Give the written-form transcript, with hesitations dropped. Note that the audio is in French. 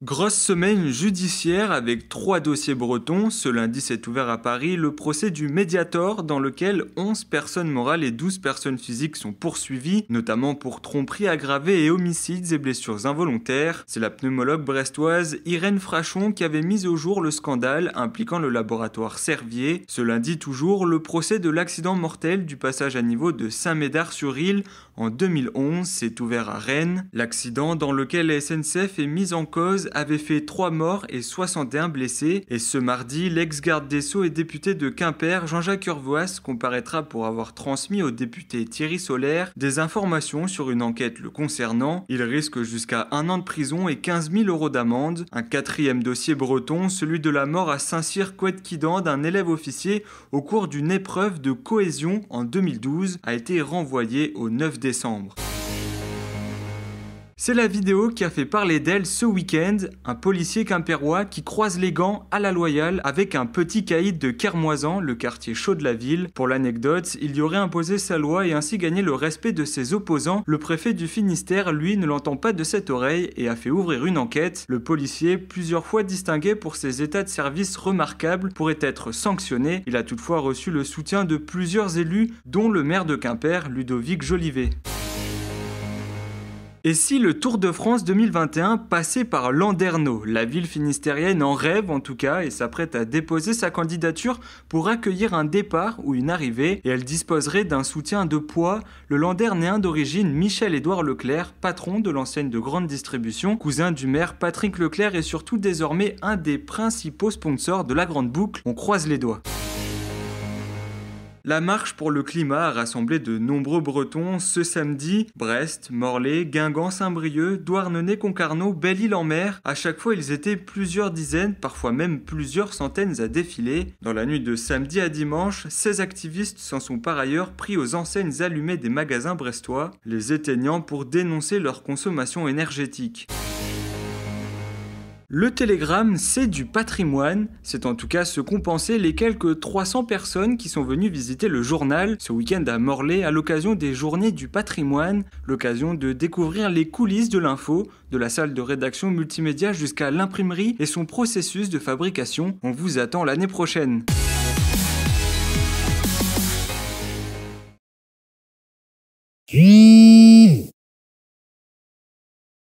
Grosse semaine judiciaire avec 3 dossiers bretons. Ce lundi s'est ouvert à Paris le procès du Mediator dans lequel 11 personnes morales et 12 personnes physiques sont poursuivies, notamment pour tromperie aggravée et homicides et blessures involontaires. C'est la pneumologue brestoise Irène Frachon qui avait mis au jour le scandale impliquant le laboratoire Servier. Ce lundi toujours, le procès de l'accident mortel du passage à niveau de Saint-Médard-sur-Île en 2011 s'est ouvert à Rennes. L'accident dans lequel la SNCF est mise en cause avait fait 3 morts et 61 blessés. Et ce mardi, l'ex-garde des Sceaux et député de Quimper, Jean-Jacques Urvoas, comparaîtra pour avoir transmis au député Thierry Solaire des informations sur une enquête le concernant. Il risque jusqu'à 1 an de prison et 15 000 € d'amende. Un 4e dossier breton, celui de la mort à Saint-Cyr-Couët-Quidan d'un élève officier au cours d'une épreuve de cohésion en 2012, a été renvoyé au 9 décembre. C'est la vidéo qui a fait parler d'elle ce week-end, un policier quimpérois qui croise les gants à la Loyale avec un petit caïd de Kermoisan, le quartier chaud de la ville. Pour l'anecdote, il y aurait imposé sa loi et ainsi gagné le respect de ses opposants. Le préfet du Finistère, lui, ne l'entend pas de cette oreille et a fait ouvrir une enquête. Le policier, plusieurs fois distingué pour ses états de service remarquables, pourrait être sanctionné. Il a toutefois reçu le soutien de plusieurs élus, dont le maire de Quimper, Ludovic Jolivet. Et si le Tour de France 2021 passait par Landerneau? La ville finistérienne en rêve en tout cas et s'apprête à déposer sa candidature pour accueillir un départ ou une arrivée et elle disposerait d'un soutien de poids. Le Landernéen d'origine Michel-Édouard Leclerc, patron de l'enseigne de grande distribution, cousin du maire Patrick Leclerc et surtout désormais un des principaux sponsors de la Grande Boucle. On croise les doigts. La marche pour le climat a rassemblé de nombreux Bretons ce samedi. Brest, Morlaix, Guingamp, Saint-Brieuc, Douarnenez, Belle-Île-en-Mer. À chaque fois, ils étaient plusieurs dizaines, parfois même plusieurs centaines à défiler. Dans la nuit de samedi à dimanche, 16 activistes s'en sont par ailleurs pris aux enseignes allumées des magasins brestois, les éteignant pour dénoncer leur consommation énergétique. Le Télégramme, c'est du patrimoine. C'est en tout cas ce qu'ont pensé les quelques 300 personnes qui sont venues visiter le journal ce week-end à Morlaix à l'occasion des Journées du patrimoine. L'occasion de découvrir les coulisses de l'info, de la salle de rédaction multimédia jusqu'à l'imprimerie et son processus de fabrication. On vous attend l'année prochaine.